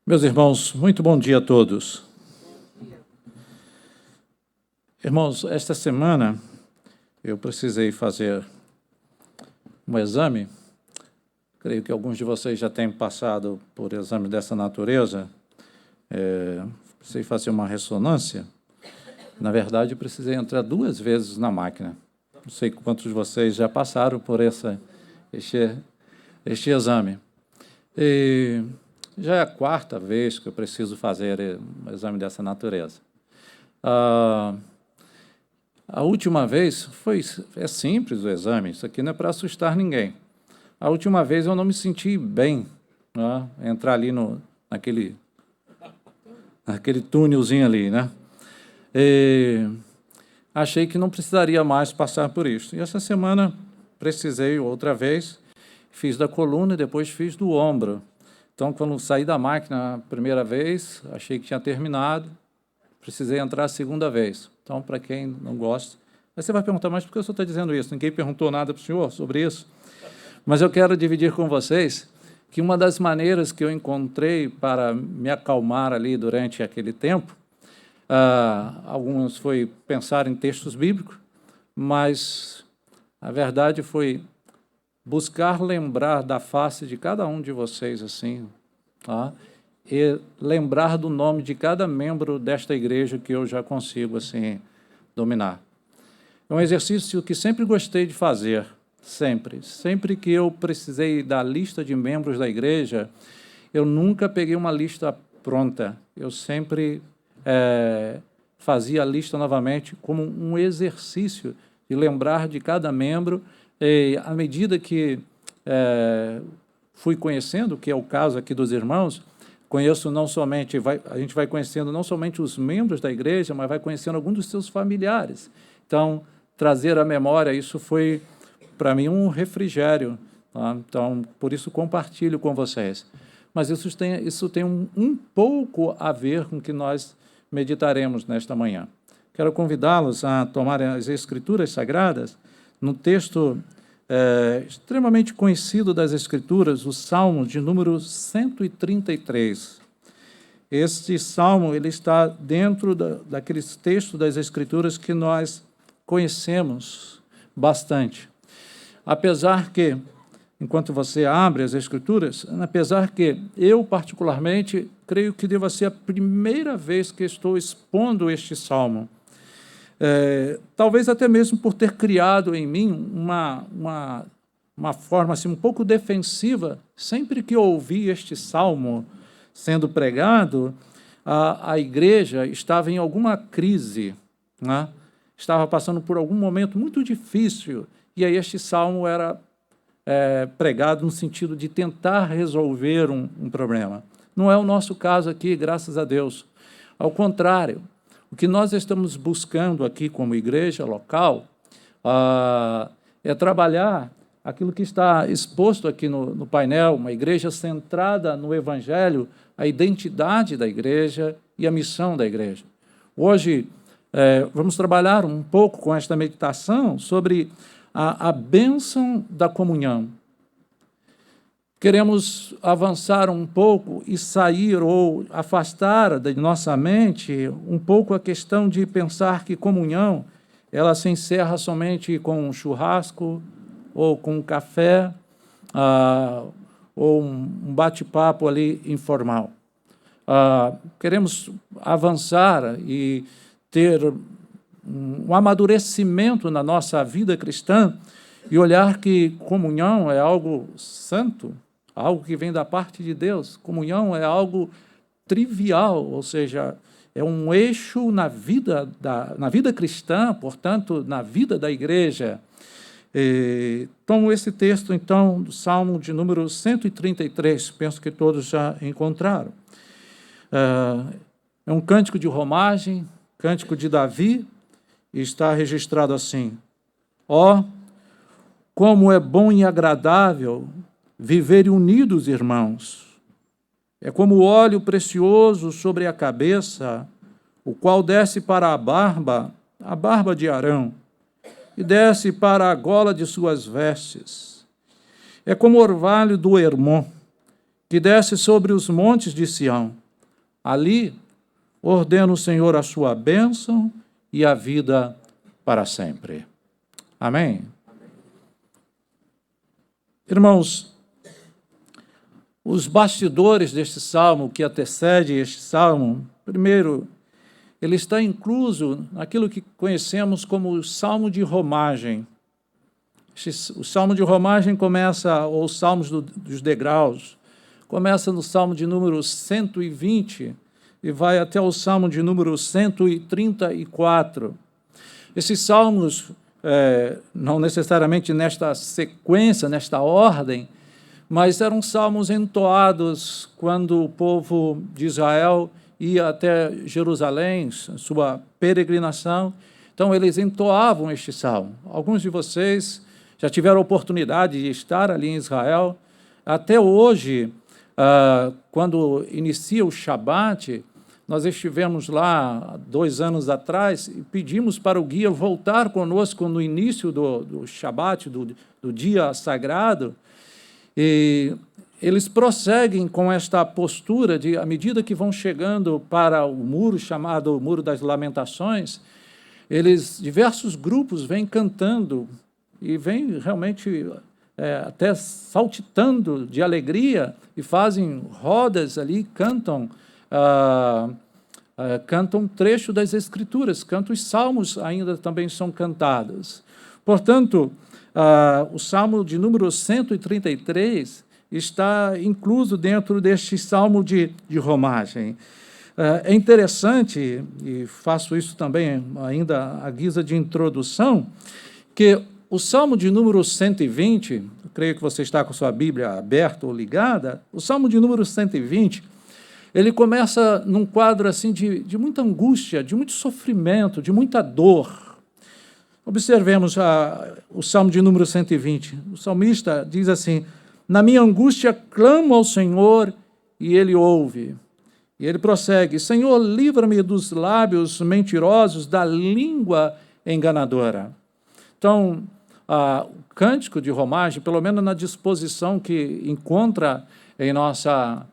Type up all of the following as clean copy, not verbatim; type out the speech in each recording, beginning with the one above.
Meus irmãos, muito bom dia a todos. Irmãos, esta semana eu precisei fazer um exame. Creio que alguns de vocês já têm passado por exame dessa natureza. Precisei fazer uma ressonância. Na verdade, precisei entrar 2 vezes na máquina. Não sei quantos de vocês já passaram por este exame. Já é a 4ª vez que eu preciso fazer um exame dessa natureza. A última vez é simples o exame, isso aqui não é para assustar ninguém. A última vez eu não me senti bem, né? Entrar ali naquele túnelzinho ali, né? Achei que não precisaria mais passar por isso. E essa semana precisei outra vez, fiz da coluna e depois fiz do ombro. Então, quando saí da máquina a primeira vez, achei que tinha terminado, precisei entrar a segunda vez. Então, para quem não gosta... Mas você vai perguntar, mas por que o senhor está dizendo isso? Ninguém perguntou nada para o senhor sobre isso. Mas eu quero dividir com vocês que uma das maneiras que eu encontrei para me acalmar ali durante aquele tempo, alguns foi pensar em textos bíblicos, mas a verdade foi buscar lembrar da face de cada um de vocês, assim, tá? E lembrar do nome de cada membro desta igreja que eu já consigo, assim, dominar. É um exercício que sempre gostei de fazer, sempre que eu precisei da lista de membros da igreja, eu nunca peguei uma lista pronta, eu sempre fazia a lista novamente como um exercício de lembrar de cada membro. E, à medida que fui conhecendo, que é o caso aqui dos irmãos, conheço não somente, a gente vai conhecendo não somente os membros da igreja, mas vai conhecendo alguns dos seus familiares. Então, trazer à memória, isso foi, para mim, um refrigério. Tá? Então, por isso, compartilho com vocês. Mas isso tem um pouco a ver com o que nós meditaremos nesta manhã. Quero convidá-los a tomarem as Escrituras Sagradas, no texto extremamente conhecido das Escrituras, o Salmo de número 133. Este Salmo ele está dentro daqueles textos das Escrituras que nós conhecemos bastante. Apesar que, enquanto você abre as Escrituras, apesar que eu, particularmente, creio que deva ser a primeira vez que estou expondo este Salmo, talvez até mesmo por ter criado em mim uma forma assim, um pouco defensiva. Sempre que eu ouvi este salmo sendo pregado, a igreja estava em alguma crise, né? Estava passando por algum momento muito difícil, e aí este salmo era pregado no sentido de tentar resolver um problema. Não é o nosso caso aqui, graças a Deus. Ao contrário, o que nós estamos buscando aqui como igreja local é trabalhar aquilo que está exposto aqui no painel, uma igreja centrada no Evangelho, a identidade da igreja e a missão da igreja. Hoje, vamos trabalhar um pouco com esta meditação sobre a bênção da comunhão. Queremos avançar um pouco e sair ou afastar da nossa mente um pouco a questão de pensar que comunhão ela se encerra somente com um churrasco ou com um café ou um bate-papo ali informal. Queremos avançar e ter um amadurecimento na nossa vida cristã e olhar que comunhão é algo santo, algo que vem da parte de Deus. Comunhão é algo trivial, ou seja, é um eixo na vida cristã, portanto, na vida da igreja. Então, esse texto, então, do Salmo de número 133, penso que todos já encontraram. É um cântico de romagem, cântico de Davi, e está registrado assim: ó, como é bom e agradável viverem unidos, irmãos. É como o óleo precioso sobre a cabeça, o qual desce para a barba de Arão, e desce para a gola de suas vestes. É como o orvalho do Hermon, que desce sobre os montes de Sião. Ali ordena o Senhor a sua bênção e a vida para sempre. Amém? Irmãos, os bastidores deste salmo, que antecede este salmo, primeiro, ele está incluso naquilo que conhecemos como o salmo de romagem. O salmo de romagem começa, ou os salmos dos degraus, começa no salmo de número 120 e vai até o salmo de número 134. Esses salmos, não necessariamente nesta sequência, nesta ordem, mas eram salmos entoados quando o povo de Israel ia até Jerusalém, sua peregrinação. Então, eles entoavam este salmo. Alguns de vocês já tiveram a oportunidade de estar ali em Israel. Até hoje, quando inicia o Shabat, nós estivemos lá 2 anos atrás e pedimos para o guia voltar conosco no início do Shabat, do dia sagrado, e eles prosseguem com esta postura de, à medida que vão chegando para o muro chamado Muro das Lamentações, diversos grupos vêm cantando e vêm realmente até saltitando de alegria e fazem rodas ali, cantam um trecho das Escrituras, cantam os salmos ainda também são cantados. Portanto, o salmo de número 133 está incluso dentro deste salmo de romagem. É interessante, e faço isso também ainda à guisa de introdução, que o salmo de número 120, eu creio que você está com sua Bíblia aberta ou ligada, o salmo de número 120, ele começa num quadro assim de muita angústia, de muito sofrimento, de muita dor. Observemos o salmo de número 120. O salmista diz assim: na minha angústia clamo ao Senhor e Ele ouve. E ele prossegue: Senhor, livra-me dos lábios mentirosos, da língua enganadora. Então, o cântico de romagem, pelo menos na disposição que encontra em nossa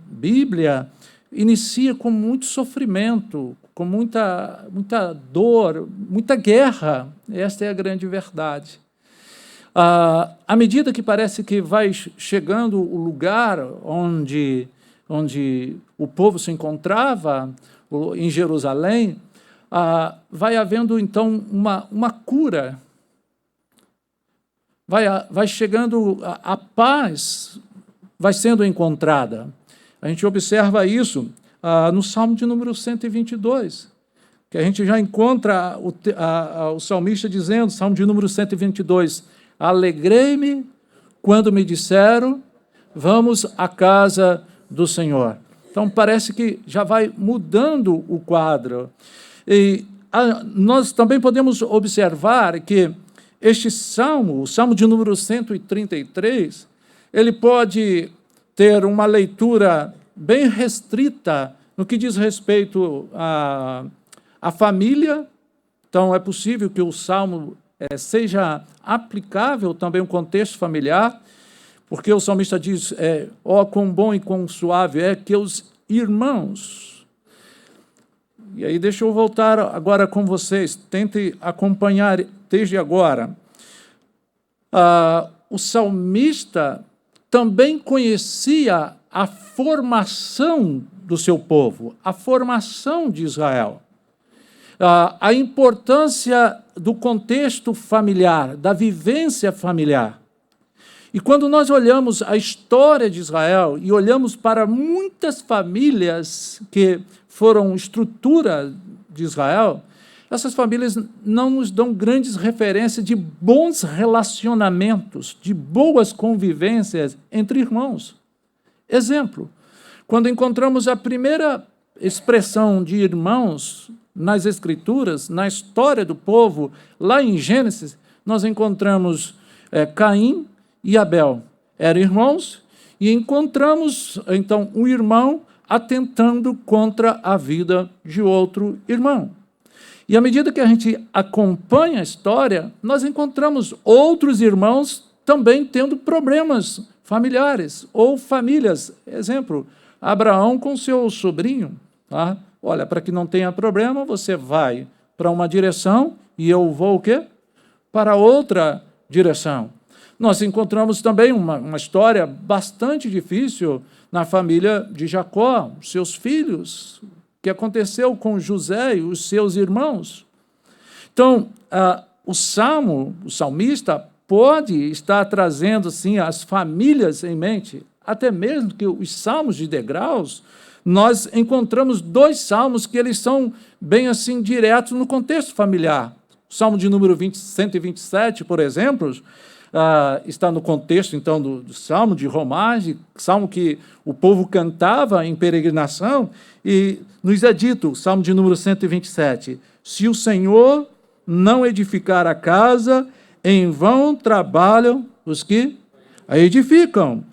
Bíblia, inicia com muito sofrimento, com muita dor, muita guerra. Esta é a grande verdade. À medida que parece que vai chegando o lugar onde o povo se encontrava, em Jerusalém, vai havendo, então, uma cura. Vai chegando a paz, vai sendo encontrada. A gente observa isso no Salmo de número 122, que a gente já encontra o salmista dizendo, Salmo de número 122, alegrei-me quando me disseram, vamos à casa do Senhor. Então, parece que já vai mudando o quadro. E nós também podemos observar que este salmo, o Salmo de número 133, ele pode ter uma leitura bem restrita no que diz respeito à família. Então, é possível que o salmo seja aplicável também ao contexto familiar, porque o salmista diz, quão bom e quão suave é que os irmãos... E aí, deixa eu voltar agora com vocês, tente acompanhar desde agora. O salmista também conhecia a formação do seu povo, a formação de Israel, a importância do contexto familiar, da vivência familiar. E quando nós olhamos a história de Israel e olhamos para muitas famílias que foram estrutura de Israel, essas famílias não nos dão grandes referências de bons relacionamentos, de boas convivências entre irmãos. Exemplo, quando encontramos a primeira expressão de irmãos nas Escrituras, na história do povo, lá em Gênesis, nós encontramos Caim e Abel. Eram irmãos e encontramos, então, um irmão atentando contra a vida de outro irmão. E à medida que a gente acompanha a história, nós encontramos outros irmãos também tendo problemas familiares ou famílias. Exemplo, Abraão com seu sobrinho. Tá? Olha, para que não tenha problema, você vai para uma direção e eu vou o quê? Para outra direção. Nós encontramos também uma história bastante difícil na família de Jacó, seus filhos, o que aconteceu com José e os seus irmãos. Então, o salmista pode estar trazendo, sim, as famílias em mente, até mesmo que os salmos de degraus, nós encontramos 2 salmos que eles são bem assim diretos no contexto familiar. O Salmo de número 127, por exemplo, está no contexto, então, do Salmo de romagem, salmo que o povo cantava em peregrinação, e nos é dito, Salmo de número 127, se o Senhor não edificar a casa, em vão trabalham os que a edificam.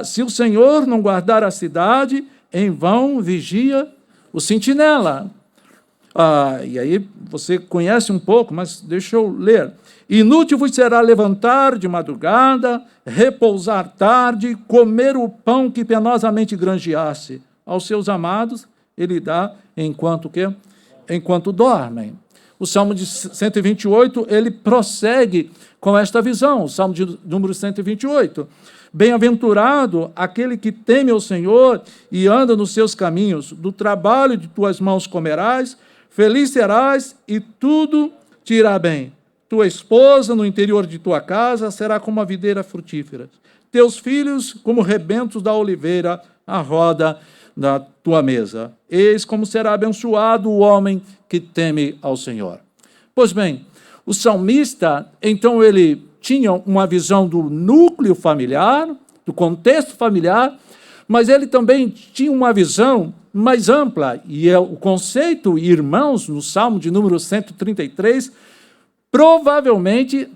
Se o Senhor não guardar a cidade, em vão vigia o sentinela. E aí você conhece um pouco, mas deixa eu ler. Inútil vos será levantar de madrugada, repousar tarde, comer o pão que penosamente granjeasse. Aos seus amados ele dá enquanto quê? Enquanto dormem. O Salmo de 128, ele prossegue com esta visão, o Salmo de número 128. Bem-aventurado aquele que teme ao Senhor e anda nos seus caminhos, do trabalho de tuas mãos comerás, feliz serás e tudo te irá bem. Tua esposa no interior de tua casa será como a videira frutífera. Teus filhos como rebentos da oliveira à roda da tua mesa. Eis como será abençoado o homem que teme ao Senhor. Pois bem, o salmista, então, ele tinha uma visão do núcleo familiar, do contexto familiar, mas ele também tinha uma visão mais ampla, e é o conceito irmãos, no Salmo de número 133, provavelmente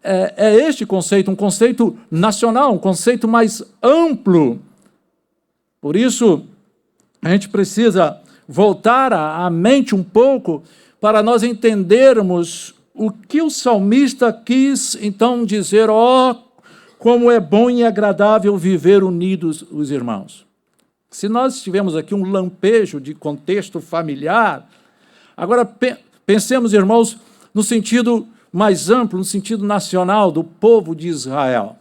é este conceito, um conceito nacional, um conceito mais amplo. Por isso, a gente precisa voltar à mente um pouco para nós entendermos o que o salmista quis, então, dizer, como é bom e agradável viver unidos os irmãos. Se nós tivermos aqui um lampejo de contexto familiar, agora pensemos, irmãos, no sentido mais amplo, no sentido nacional do povo de Israel.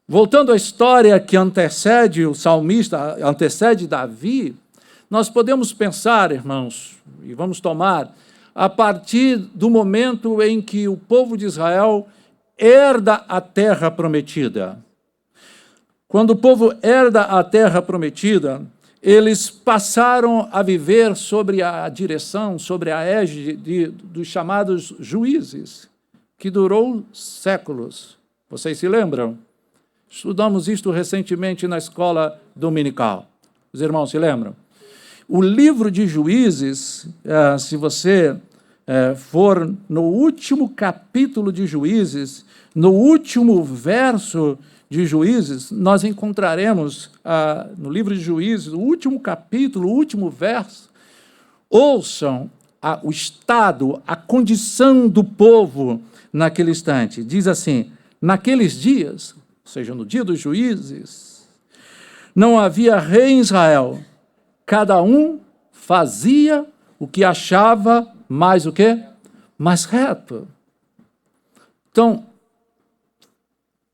Voltando à história que antecede o salmista, antecede Davi, nós podemos pensar, irmãos, e vamos tomar, a partir do momento em que o povo de Israel herda a terra prometida. Quando o povo herda a terra prometida, eles passaram a viver sobre a direção, sobre a égide dos chamados juízes, que durou séculos. Vocês se lembram? Estudamos isto recentemente na escola dominical. Os irmãos se lembram? O livro de Juízes, se você for no último capítulo de Juízes, no último verso de Juízes, nós encontraremos no livro de Juízes, o último capítulo, o último verso. Ouçam o estado, a condição do povo naquele instante. Diz assim, naqueles dias, ou seja, no dia dos juízes, não havia rei em Israel, cada um fazia o que achava mais o quê? Mais reto. Então,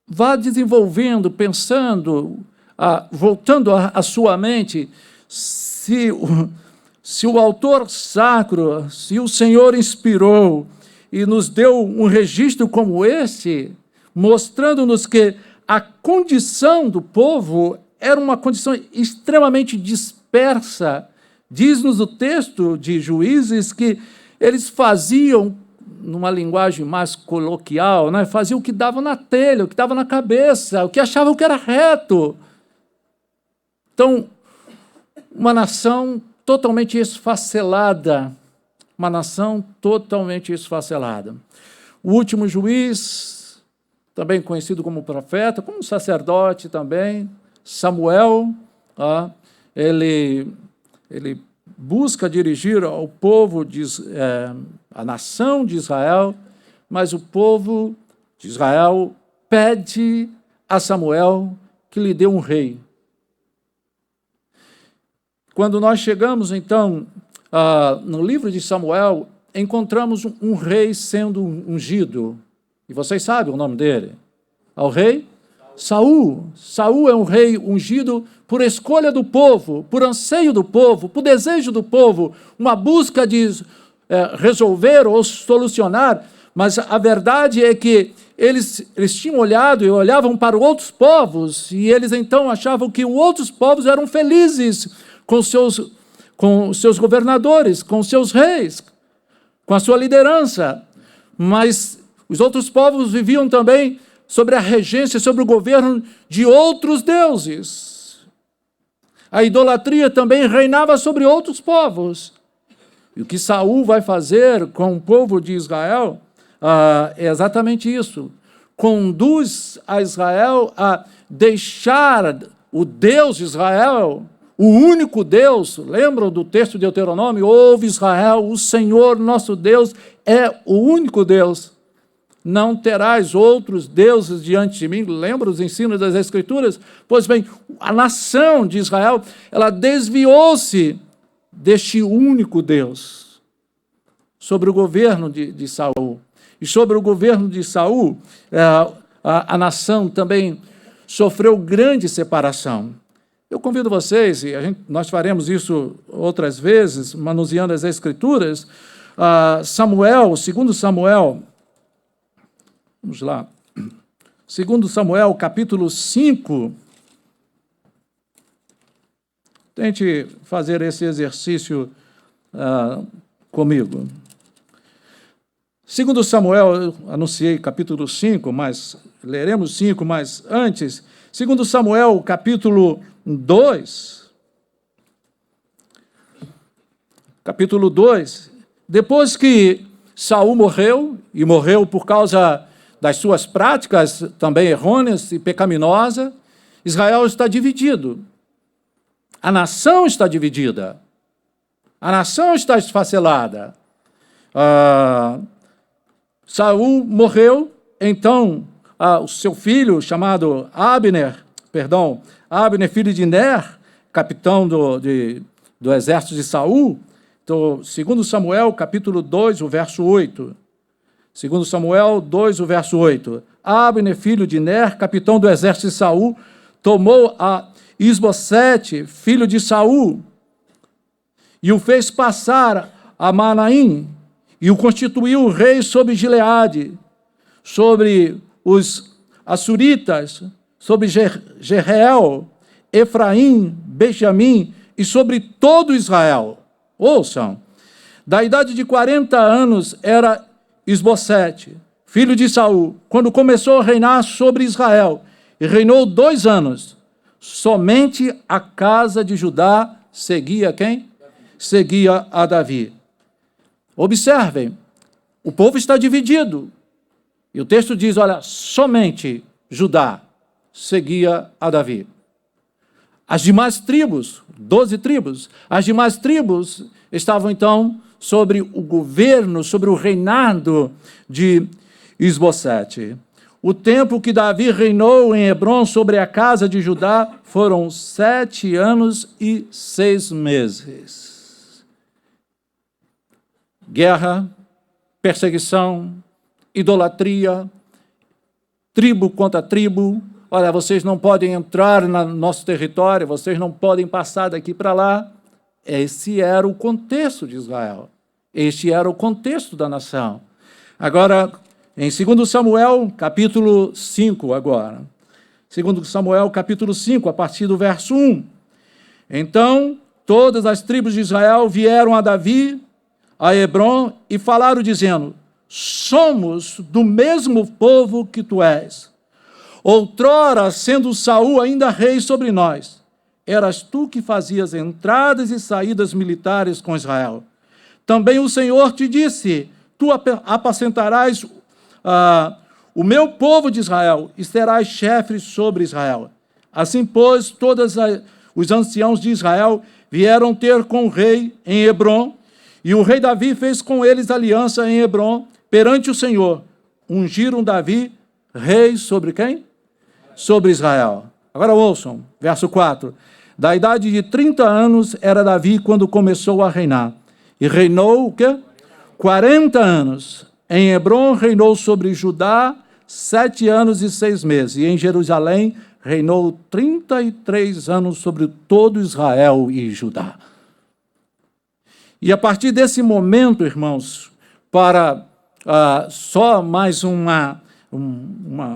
vá desenvolvendo, pensando, voltando à sua mente, se o autor sacro, se o Senhor inspirou e nos deu um registro como esse, mostrando-nos que a condição do povo era uma condição extremamente dispersa. Diz-nos o texto de Juízes que eles faziam, numa linguagem mais coloquial, né, faziam o que dava na telha, o que dava na cabeça, o que achavam que era reto. Então, uma nação totalmente esfacelada, uma nação totalmente esfacelada. O último juiz, também conhecido como profeta, como sacerdote também, Samuel, ele busca dirigir ao povo, a nação de Israel, mas o povo de Israel pede a Samuel que lhe deu um rei. Quando nós chegamos, então, no livro de Samuel, encontramos um rei sendo ungido. E vocês sabem o nome dele? É o rei Saul. Saul é um rei ungido por escolha do povo, por anseio do povo, por desejo do povo, uma busca de resolver ou solucionar. Mas a verdade é que eles tinham olhado e olhavam para outros povos, e eles então achavam que outros povos eram felizes com seus governadores, com seus reis, com a sua liderança. Mas os outros povos viviam também sobre a regência, sobre o governo de outros deuses. A idolatria também reinava sobre outros povos. E o que Saul vai fazer com o povo de Israel é exatamente isso. Conduz a Israel a deixar o Deus de Israel, o único Deus. Lembram do texto de Deuteronômio? Ouve, Israel, o Senhor nosso Deus é o único Deus. Não terás outros deuses diante de mim. Lembra os ensinos das Escrituras? Pois bem, a nação de Israel, ela desviou-se deste único Deus sobre o governo de Saul. E sobre o governo de Saul, a nação também sofreu grande separação. Eu convido vocês, e nós faremos isso outras vezes, manuseando as Escrituras, Samuel, segundo Samuel, vamos lá, segundo Samuel, capítulo 5, tente fazer esse exercício comigo. Segundo Samuel, eu anunciei capítulo 5, mas leremos 5, mas antes, segundo Samuel, capítulo 2, depois que Saul morreu, e morreu por causa das suas práticas também errôneas e pecaminosas, Israel está dividido. A nação está dividida. A nação está esfacelada. Saul morreu, então o seu filho, chamado Abner, filho de Ner, capitão do exército de Saul. Então, segundo Samuel, capítulo 2, o verso 8. Segundo Samuel 2, o verso 8. Abner, filho de Ner, capitão do exército de Saul, tomou a Isbosete, filho de Saul, e o fez passar a Manaim, e o constituiu rei sobre Gileade, sobre os Assuritas, sobre Jezreel, Efraim, Benjamim e sobre todo Israel. Ouçam, da idade de 40 anos era Isbosete, filho de Saul, quando começou a reinar sobre Israel, e reinou 2 anos. Somente a casa de Judá seguia quem? Seguia a Davi. Observem, o povo está dividido. E o texto diz, olha, somente Judá seguia a Davi. As demais tribos, 12 tribos, as demais tribos estavam então sobre o governo, sobre o reinado de Isbosete. O tempo que Davi reinou em Hebrom sobre a casa de Judá foram 7 anos e 6 meses. Guerra, perseguição, idolatria, tribo contra tribo. Olha, vocês não podem entrar no nosso território, vocês não podem passar daqui para lá. Esse era o contexto de Israel. Este era o contexto da nação. Agora, em 2 Samuel, capítulo 5, agora. 2 Samuel, capítulo 5, a partir do verso 1. Então, todas as tribos de Israel vieram a Davi, a Hebrom, e falaram, dizendo, somos do mesmo povo que tu és. Outrora, sendo Saul ainda rei sobre nós, eras tu que fazias entradas e saídas militares com Israel. Também o Senhor te disse, tu apacentarás o meu povo de Israel e serás chefe sobre Israel. Assim, pois, todos os anciãos de Israel vieram ter com o rei em Hebrom, e o rei Davi fez com eles aliança em Hebrom perante o Senhor. Ungiram Davi rei sobre quem? sobre Israel. Agora ouçam, verso 4. Da idade de 30 anos era Davi quando começou a reinar. E reinou o quê? 40 anos. Em Hebrom reinou sobre Judá 7 anos e 6 meses. E em Jerusalém reinou 33 anos sobre todo Israel e Judá. E a partir desse momento, irmãos, para só mais uma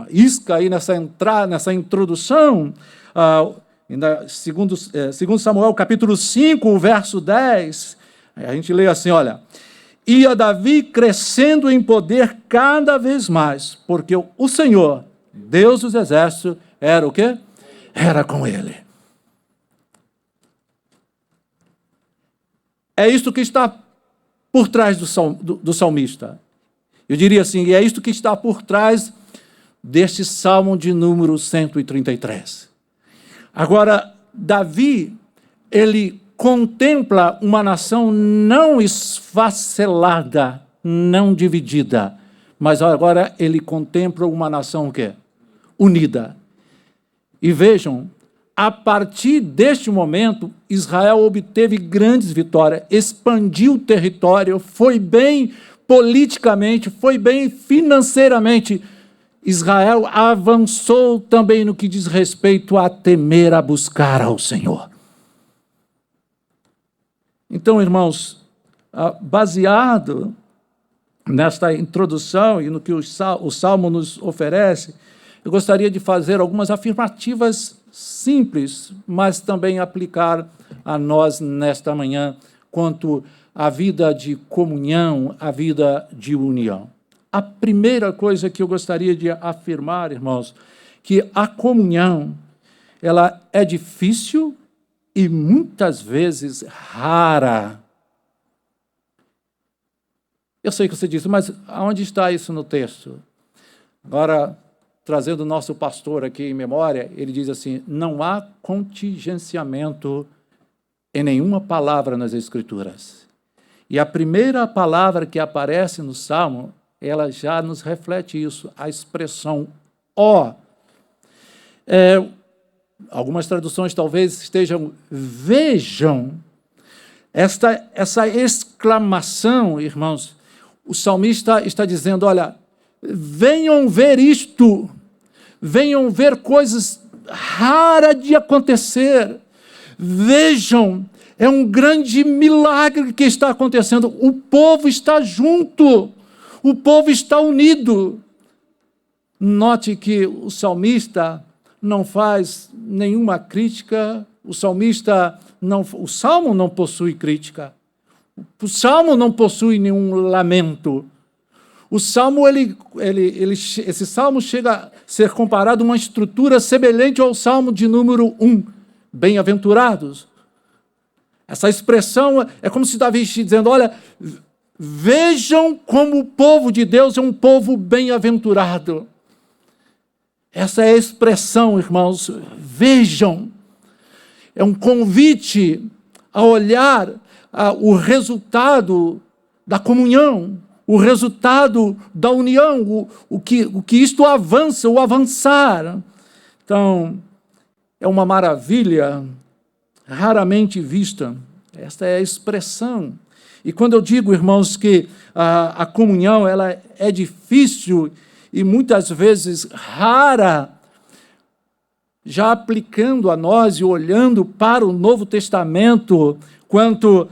isca aí nessa introdução, segundo Samuel, capítulo 5, o verso 10, a gente lê assim, olha, ia Davi crescendo em poder cada vez mais, porque o Senhor, Deus dos exércitos, era o quê? Era com ele. É isto que está por trás do salmista. Eu diria assim, é isto que está por trás deste salmo de número 133. Agora, Davi, ele contempla uma nação não esfacelada, não dividida, mas agora ele contempla uma nação o quê? Unida. E vejam, a partir deste momento, Israel obteve grandes vitórias, expandiu o território, foi bem politicamente, foi bem financeiramente. Israel avançou também no que diz respeito a temer, a buscar ao Senhor. Então, irmãos, baseado nesta introdução e no que o Salmo nos oferece, eu gostaria de fazer algumas afirmativas simples, mas também aplicar a nós nesta manhã quanto à vida de comunhão, à vida de união. A primeira coisa que eu gostaria de afirmar, irmãos, que a comunhão, ela é difícil e muitas vezes rara. Eu sei que você disse, mas aonde está isso no texto? Agora, trazendo o nosso pastor aqui em memória, ele diz assim, não há contingenciamento em nenhuma palavra nas Escrituras. E a primeira palavra que aparece no Salmo, ela já nos reflete isso, a expressão ó. Algumas traduções talvez estejam vejam. Essa exclamação, irmãos, o salmista está dizendo, olha, venham ver isto, venham ver coisas raras de acontecer, vejam, é um grande milagre que está acontecendo, o povo está junto, o povo está unido. Note que o salmista não faz nenhuma crítica, o Salmo não possui crítica, o Salmo não possui nenhum lamento. O Salmo, esse Salmo chega a ser comparado a uma estrutura semelhante ao Salmo de número 1, bem-aventurados. Essa expressão é como se Davi estivesse dizendo, olha, vejam como o povo de Deus é um povo bem-aventurado. Essa é a expressão, irmãos, vejam. É um convite a olhar o resultado da comunhão, o resultado da união, o que isto avança, o avançar. Então, é uma maravilha raramente vista. Esta é a expressão. E quando eu digo, irmãos, que a comunhão ela é difícil e muitas vezes rara, já aplicando a nós e olhando para o Novo Testamento quanto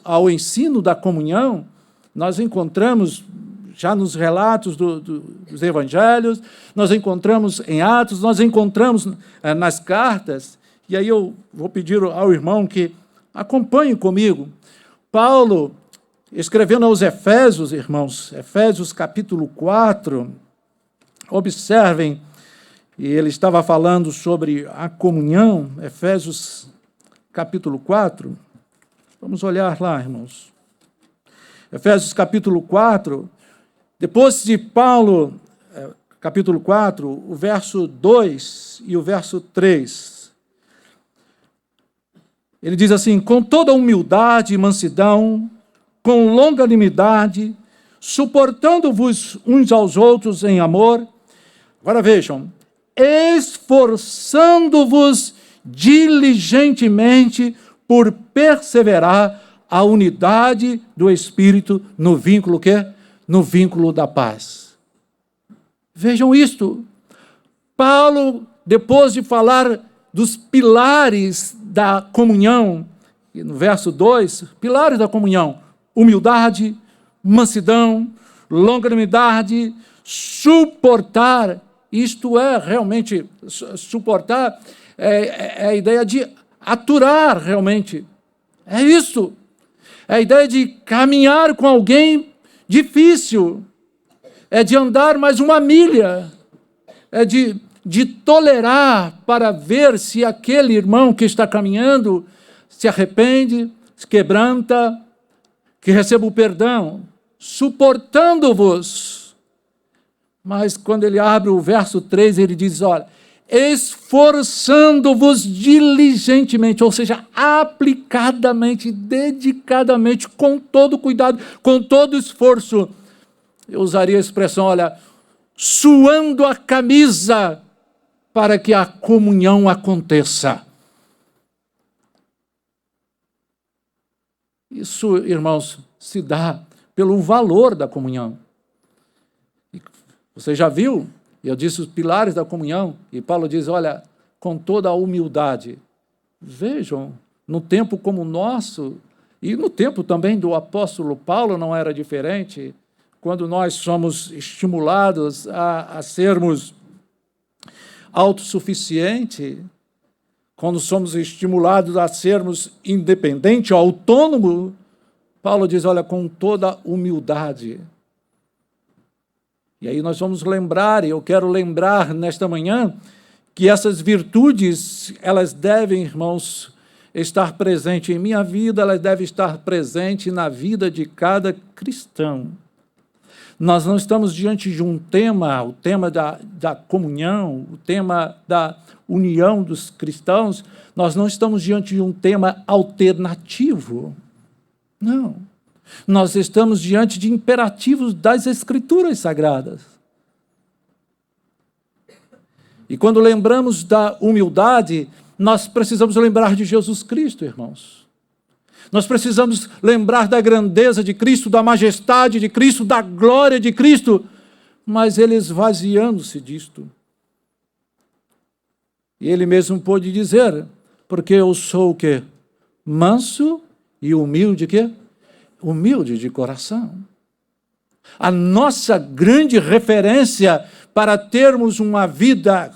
ao ensino da comunhão, nós encontramos já nos relatos dos evangelhos, nós encontramos em Atos, nós encontramos nas cartas, e aí eu vou pedir ao irmão que acompanhe comigo. Paulo, escrevendo aos Efésios, irmãos, Efésios capítulo 4, observem, e ele estava falando sobre a comunhão, Efésios capítulo 4, vamos olhar lá, irmãos. Efésios capítulo 4, depois de Paulo, capítulo 4, o verso 2 e o verso 3. Ele diz assim, com toda humildade e mansidão, com longanimidade, suportando-vos uns aos outros em amor. Agora vejam, esforçando-vos diligentemente por perseverar a unidade do Espírito no vínculo quê? No vínculo da paz. Vejam isto. Paulo, depois de falar dos pilares da comunhão, no verso 2, pilares da comunhão, humildade, mansidão, longanimidade, suportar, isto é realmente, suportar é a ideia de aturar realmente, é isso, é a ideia de caminhar com alguém difícil, é de andar mais uma milha, é de tolerar para ver se aquele irmão que está caminhando se arrepende, se quebranta, que receba o perdão, suportando-vos. Mas quando ele abre o verso 3, ele diz, olha, esforçando-vos diligentemente, ou seja, aplicadamente, dedicadamente, com todo cuidado, com todo esforço. Eu usaria a expressão, olha, suando a camisa para que a comunhão aconteça. Isso, irmãos, se dá pelo valor da comunhão. Você já viu? Eu disse os pilares da comunhão, e Paulo diz, olha, com toda a humildade. Vejam, no tempo como o nosso, e no tempo também do apóstolo Paulo não era diferente, quando nós somos estimulados a sermos autossuficientes, quando somos estimulados a sermos independentes, autônomos, Paulo diz, olha, com toda humildade. E aí nós vamos lembrar, e eu quero lembrar nesta manhã, que essas virtudes, elas devem, irmãos, estar presentes em minha vida, elas devem estar presentes na vida de cada cristão. Nós não estamos diante de um tema, o tema da comunhão, o tema da união dos cristãos, nós não estamos diante de um tema alternativo. Não. Nós estamos diante de imperativos das Escrituras Sagradas. E quando lembramos da humildade, nós precisamos lembrar de Jesus Cristo, irmãos. Nós precisamos lembrar da grandeza de Cristo, da majestade de Cristo, da glória de Cristo, mas ele esvaziando-se disto. E ele mesmo pôde dizer, porque eu sou o quê? Manso e humilde, quê? Humilde de coração. A nossa grande referência para termos uma vida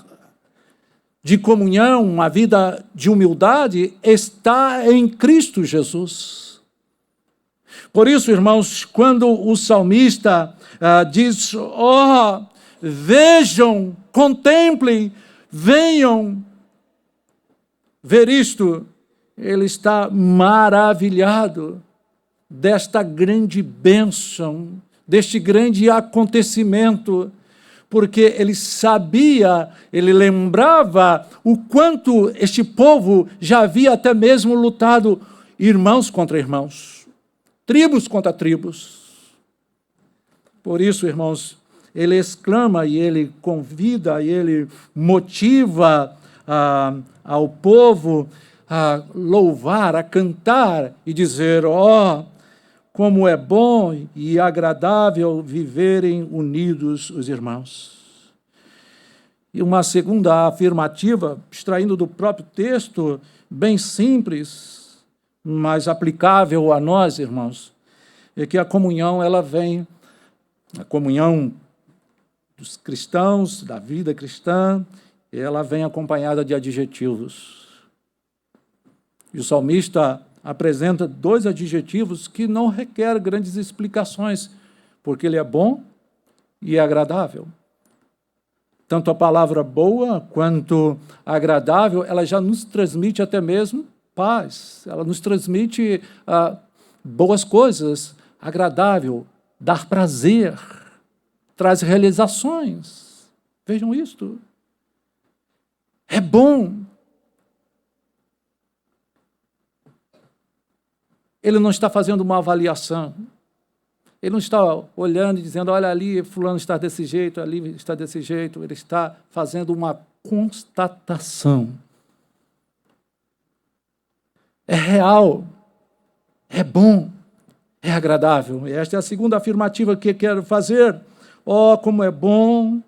de comunhão, uma vida de humildade, está em Cristo Jesus. Por isso, irmãos, quando o salmista diz, vejam, contemplem, venham ver isto, ele está maravilhado desta grande bênção, deste grande acontecimento, porque ele sabia, ele lembrava o quanto este povo já havia até mesmo lutado irmãos contra irmãos, tribos contra tribos. Por isso, irmãos, ele exclama e ele convida, e ele motiva ao povo a louvar, a cantar e dizer, como é bom e agradável viverem unidos os irmãos. E uma segunda afirmativa, extraindo do próprio texto, bem simples, mas aplicável a nós, irmãos, é que a comunhão, ela vem, a comunhão dos cristãos, da vida cristã, ela vem acompanhada de adjetivos. E o salmista apresenta 2 adjetivos que não requerem grandes explicações, porque ele é bom e é agradável. Tanto a palavra boa quanto agradável, ela já nos transmite até mesmo paz, ela nos transmite boas coisas, agradável, dar prazer, traz realizações. Vejam isto. É bom. Ele não está fazendo uma avaliação. Ele não está olhando e dizendo, olha ali, fulano está desse jeito, ali está desse jeito. Ele está fazendo uma constatação. É real, é bom, é agradável. E esta é a segunda afirmativa que quero fazer. Oh, como é bom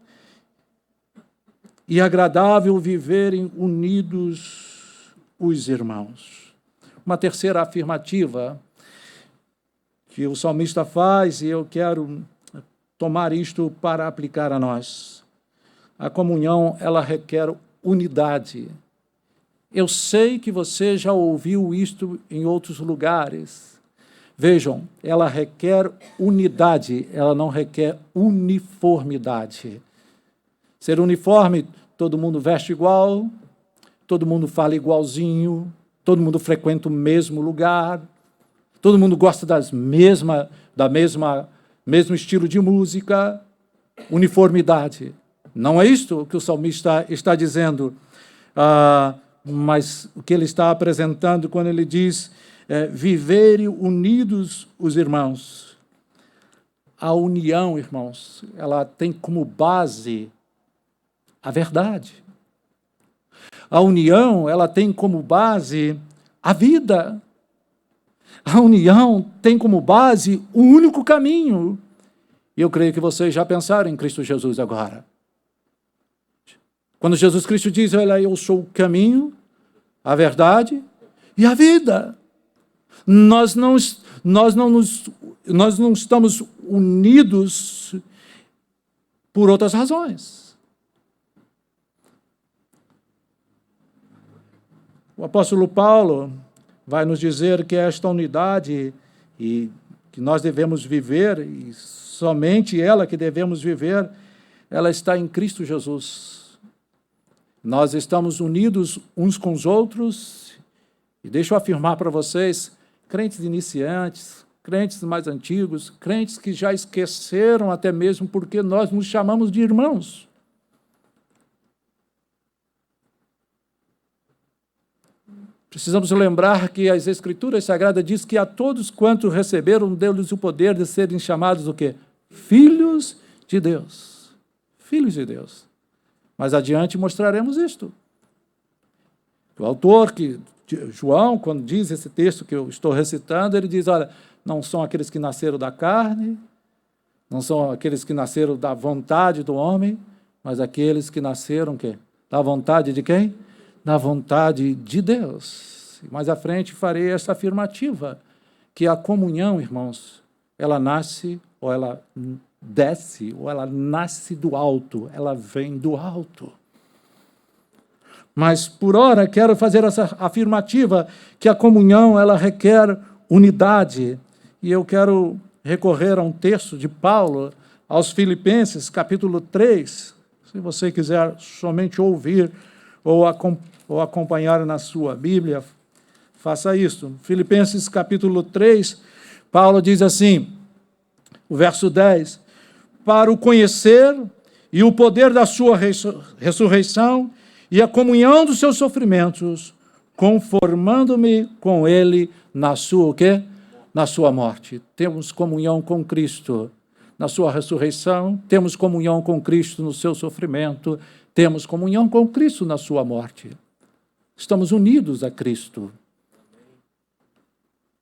e agradável viverem unidos os irmãos. Uma terceira afirmativa que o salmista faz, e eu quero tomar isto para aplicar a nós. A comunhão, ela requer unidade. Eu sei que você já ouviu isto em outros lugares. Vejam, ela requer unidade, ela não requer uniformidade. Ser uniforme, todo mundo veste igual, todo mundo fala igualzinho, todo mundo frequenta o mesmo lugar, todo mundo gosta mesmo estilo de música. Uniformidade. Não é isto que o salmista está dizendo, mas o que ele está apresentando quando ele diz viverem unidos os irmãos. A união, irmãos, ela tem como base a verdade. A união, ela tem como base a vida. A união tem como base o único caminho. E eu creio que vocês já pensaram em Cristo Jesus agora. Quando Jesus Cristo diz, olha, eu sou o caminho, a verdade e a vida. Nós não estamos unidos por outras razões. O apóstolo Paulo vai nos dizer que esta unidade e que nós devemos viver, e somente ela que devemos viver, ela está em Cristo Jesus. Nós estamos unidos uns com os outros, e deixa eu afirmar para vocês, crentes iniciantes, crentes mais antigos, crentes que já esqueceram até mesmo porque nós nos chamamos de irmãos. Precisamos lembrar que as Escrituras Sagradas diz que a todos quantos receberam, deu-lhes o poder de serem chamados o quê? Filhos de Deus. Filhos de Deus. Mais adiante mostraremos isto. O autor, João, quando diz esse texto que eu estou recitando, ele diz, olha, não são aqueles que nasceram da carne, não são aqueles que nasceram da vontade do homem, mas aqueles que nasceram o quê? Da vontade de quem? Da vontade de Deus. Mais à frente farei essa afirmativa, que a comunhão, irmãos, ela nasce, ou ela desce, ou ela nasce do alto, ela vem do alto. Mas, por ora, quero fazer essa afirmativa, que a comunhão, ela requer unidade. E eu quero recorrer a um texto de Paulo, aos Filipenses, capítulo 3, se você quiser somente ouvir, ou acompanhar na sua Bíblia, faça isso. Filipenses capítulo 3, Paulo diz assim, o verso 10, para o conhecer e o poder da sua ressurreição e a comunhão dos seus sofrimentos, conformando-me com ele na sua o quê? Na sua morte. Temos comunhão com Cristo na sua ressurreição, temos comunhão com Cristo no seu sofrimento, temos comunhão com Cristo na sua morte. Estamos unidos a Cristo.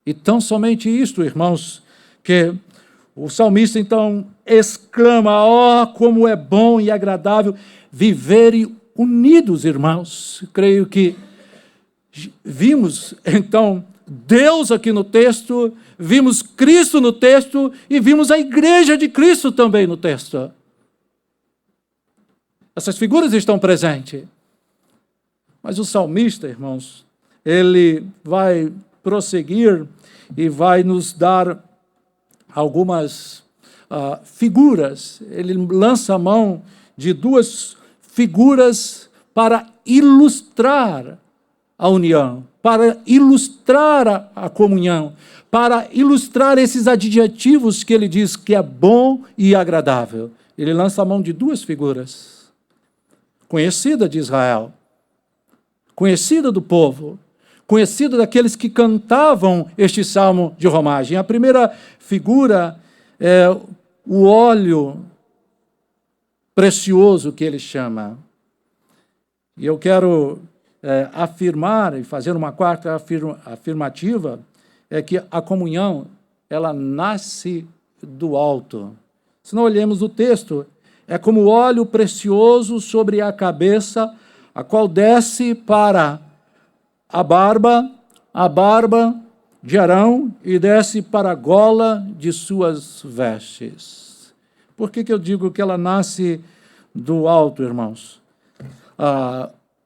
E tão somente isto, irmãos, que o salmista, então, exclama, ó, como é bom e agradável viverem unidos, irmãos. Creio que vimos, então, Deus aqui no texto, vimos Cristo no texto e vimos a igreja de Cristo também no texto. Essas figuras estão presentes. Mas o salmista, irmãos, ele vai prosseguir e vai nos dar algumas figuras. Ele lança a mão de duas figuras para ilustrar a união, para ilustrar a comunhão, para ilustrar esses adjetivos que ele diz que é bom e agradável. Ele lança a mão de duas figuras, conhecida de Israel, conhecida do povo, conhecida daqueles que cantavam este salmo de romagem. A primeira figura é o óleo precioso que ele chama. E eu quero afirmar e fazer uma quarta afirmativa, é que a comunhão, ela nasce do alto. Se não olhemos o texto, é como óleo precioso sobre a cabeça, a qual desce para a barba de Arão e desce para a gola de suas vestes. Por que eu digo que ela nasce do alto, irmãos?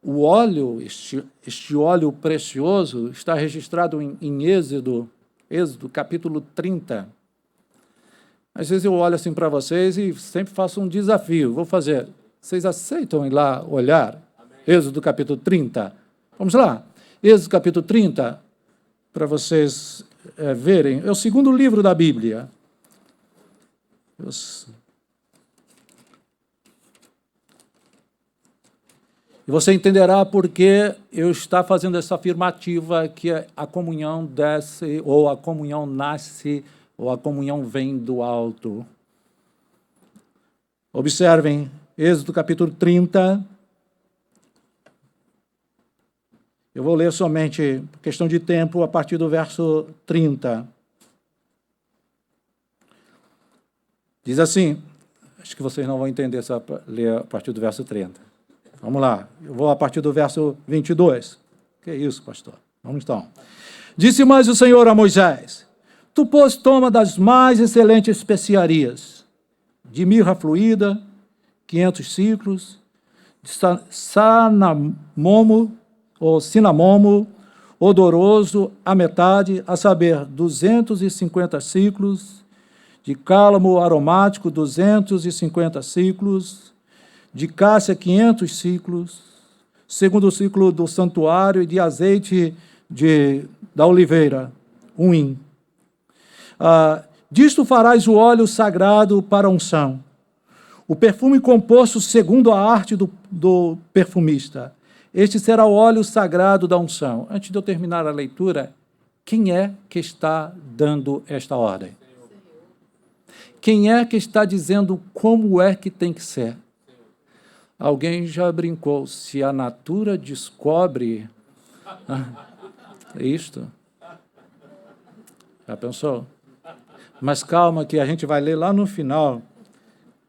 O óleo, este óleo precioso, está registrado em Êxodo capítulo 30. Às vezes eu olho assim para vocês e sempre faço um desafio. Vou fazer. Vocês aceitam ir lá olhar? Amém. Êxodo capítulo 30. Vamos lá. Êxodo capítulo 30, para vocês verem. É o segundo livro da Bíblia. E você entenderá por que eu estou fazendo essa afirmativa que a comunhão desce, ou a comunhão nasce, ou a comunhão vem do alto. Observem, Êxodo capítulo 30. Eu vou ler somente, por questão de tempo, a partir do verso 30. Diz assim, acho que vocês não vão entender se eu ler a partir do verso 30. Vamos lá, eu vou a partir do verso 22. Que isso, pastor? Vamos então. Disse mais o Senhor a Moisés: Tu, pois, toma das mais excelentes especiarias, de mirra fluída, 500 ciclos, de cinamomo, odoroso, a metade, a saber, 250 ciclos, de cálamo aromático, 250 ciclos, de cássia, 500 ciclos, segundo o ciclo do santuário, e de azeite da oliveira, 1 hin. Disto farás o óleo sagrado para a unção, o perfume composto segundo a arte do perfumista. Este será o óleo sagrado da unção. Antes de eu terminar a leitura, quem é que está dando esta ordem? Quem é que está dizendo como é que tem que ser? Alguém já brincou, se a natura descobre isto? Já pensou? Mas calma, que a gente vai ler lá no final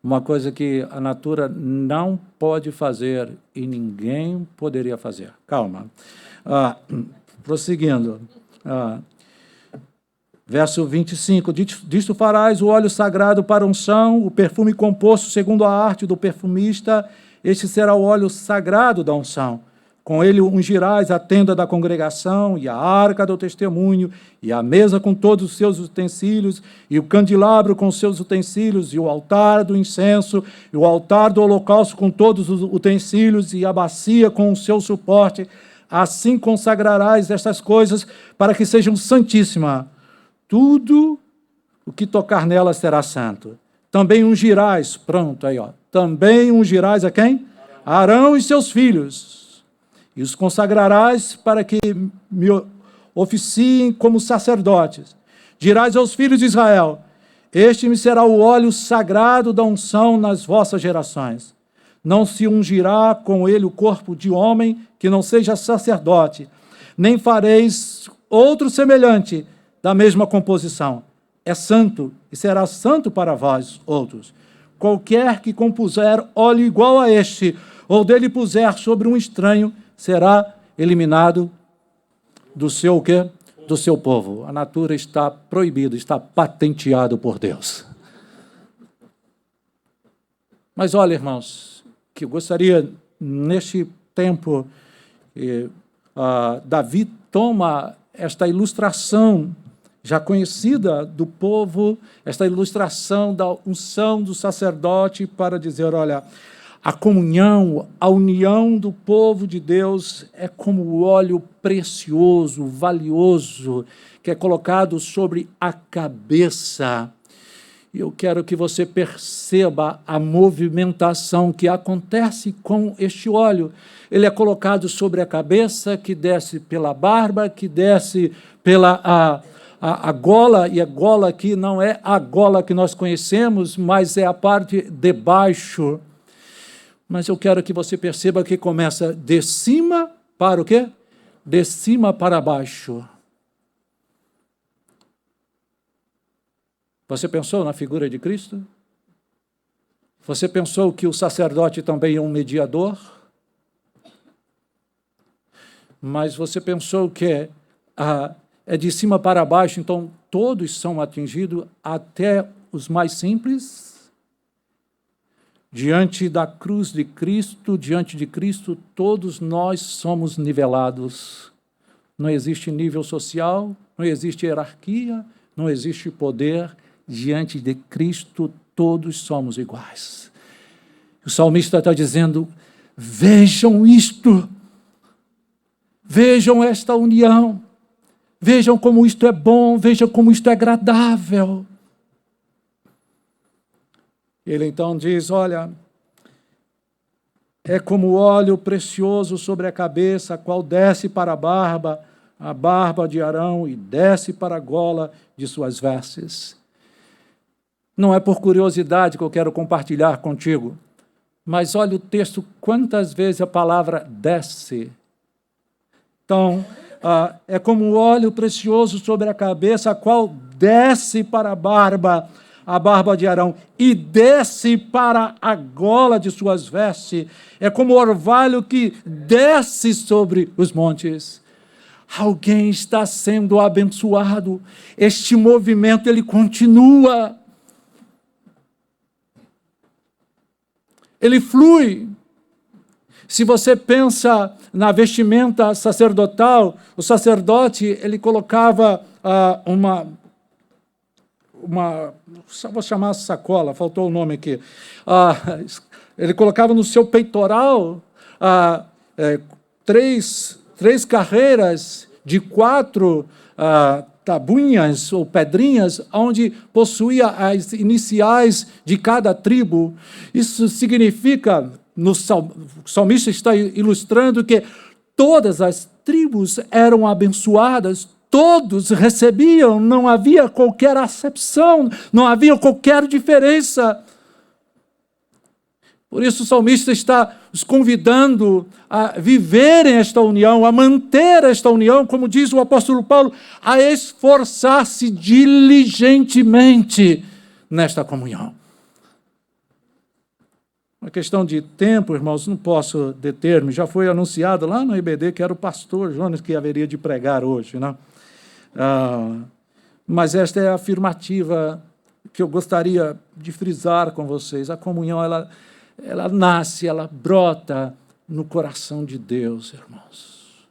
uma coisa que a natura não pode fazer e ninguém poderia fazer. Calma. Prosseguindo. Verso 25. Disto farás o óleo sagrado para unção, o perfume composto segundo a arte do perfumista. Este será o óleo sagrado da unção. Com ele ungirás a tenda da congregação, e a arca do testemunho, e a mesa com todos os seus utensílios, e o candelabro com seus utensílios, e o altar do incenso, e o altar do holocausto com todos os utensílios, e a bacia com o seu suporte. Assim consagrarás estas coisas, para que sejam santíssimas. Tudo o que tocar nelas será santo. Também ungirás, pronto, aí, ó. Também ungirás a quem? Arão e seus filhos. E os consagrarás para que me oficiem como sacerdotes. Dirás aos filhos de Israel: Este me será o óleo sagrado da unção nas vossas gerações. Não se ungirá com ele o corpo de homem que não seja sacerdote, nem fareis outro semelhante da mesma composição. É santo e será santo para vós outros. Qualquer que compuser óleo igual a este, ou dele puser sobre um estranho, será eliminado do seu o quê? Do seu povo. A natura está proibida, está patenteado por Deus. Mas olha, irmãos, que eu gostaria, neste tempo, Davi toma esta ilustração já conhecida do povo, esta ilustração da unção do sacerdote para dizer, olha, a comunhão, a união do povo de Deus é como o óleo precioso, valioso, que é colocado sobre a cabeça. E eu quero que você perceba a movimentação que acontece com este óleo. Ele é colocado sobre a cabeça, que desce pela barba, que desce a gola, e a gola aqui não é a gola que nós conhecemos, mas é a parte de baixo. Mas eu quero que você perceba que começa de cima para o quê? De cima para baixo. Você pensou na figura de Cristo? Você pensou que o sacerdote também é um mediador? Mas você pensou que é de cima para baixo, então todos são atingidos, até os mais simples? Diante da cruz de Cristo, diante de Cristo, todos nós somos nivelados. Não existe nível social, não existe hierarquia, não existe poder. Diante de Cristo, todos somos iguais. O salmista está dizendo, vejam isto, vejam esta união, vejam como isto é bom, vejam como isto é agradável. Ele então diz, olha, é como óleo precioso sobre a cabeça, a qual desce para a barba de Arão, e desce para a gola de suas vestes. Não é por curiosidade que eu quero compartilhar contigo, mas olha o texto, quantas vezes a palavra desce. Então, é como óleo precioso sobre a cabeça, a qual desce para a barba de Arão, e desce para a gola de suas vestes. É como o orvalho que desce sobre os montes. Alguém está sendo abençoado. Este movimento, ele continua. Ele flui. Se você pensa na vestimenta sacerdotal, o sacerdote, ele colocava vou chamar sacola, faltou o nome aqui. Ele colocava no seu peitoral três carreiras de 4 tabuinhas ou pedrinhas, onde possuía as iniciais de cada tribo. Isso significa, o salmista está ilustrando que todas as tribos eram abençoadas, todos recebiam, não havia qualquer acepção, não havia qualquer diferença. Por isso o salmista está os convidando a viverem esta união, a manter esta união, como diz o apóstolo Paulo, a esforçar-se diligentemente nesta comunhão. Uma questão de tempo, irmãos, não posso deter-me. Já foi anunciado lá no IBD que era o pastor Jonas que haveria de pregar hoje, né? Mas esta é a afirmativa que eu gostaria de frisar com vocês. A comunhão, ela nasce, ela brota no coração de Deus, irmãos.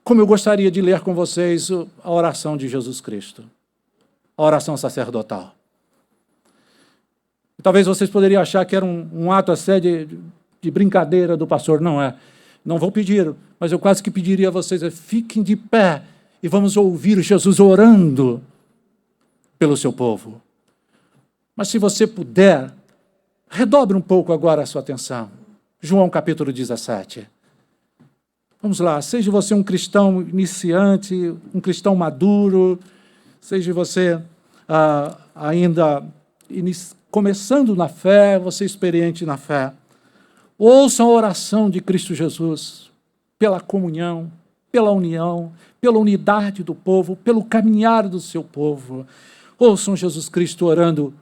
Como eu gostaria de ler com vocês a oração de Jesus Cristo, a oração sacerdotal. Talvez vocês poderiam achar que era um ato até de brincadeira do pastor. Não é. Não vou pedir, mas eu quase que pediria a vocês, fiquem de pé e vamos ouvir Jesus orando pelo seu povo. Mas se você puder, redobre um pouco agora a sua atenção. João capítulo 17. Vamos lá, seja você um cristão iniciante, um cristão maduro, seja você ainda começando na fé, você experiente na fé. Ouçam a oração de Cristo Jesus pela comunhão, pela união, pela unidade do povo, pelo caminhar do seu povo. Ouçam Jesus Cristo orando,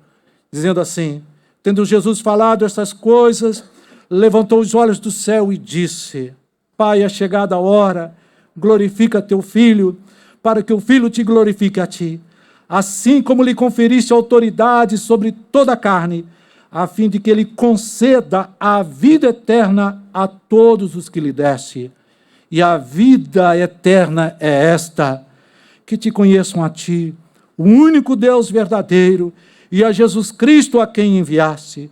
dizendo assim, tendo Jesus falado estas coisas, levantou os olhos do céu e disse, Pai, é chegada a hora, glorifica teu Filho, para que o Filho te glorifique a ti, assim como lhe conferiste autoridade sobre toda a carne, a fim de que ele conceda a vida eterna a todos os que lhe deste. E a vida eterna é esta, que te conheçam a ti, o único Deus verdadeiro, e a Jesus Cristo a quem enviaste.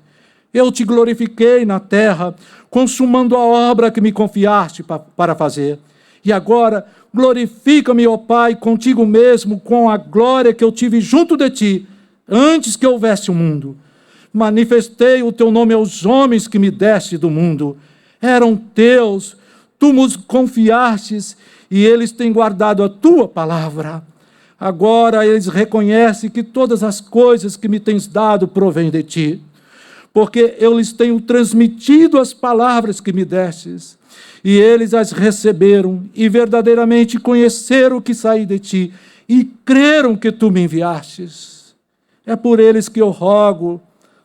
Eu te glorifiquei na terra, consumando a obra que me confiaste para fazer. E agora, glorifica-me, ó Pai, contigo mesmo, com a glória que eu tive junto de ti, antes que houvesse o mundo. Manifestei o teu nome aos homens que me deste do mundo. Eram teus, Tu nos confiastes e eles têm guardado a tua palavra. Agora eles reconhecem que todas as coisas que me tens dado provêm de ti, porque eu lhes tenho transmitido as palavras que me destes, e eles as receberam, e verdadeiramente conheceram que saí de ti, e creram que tu me enviastes. É por eles que eu rogo,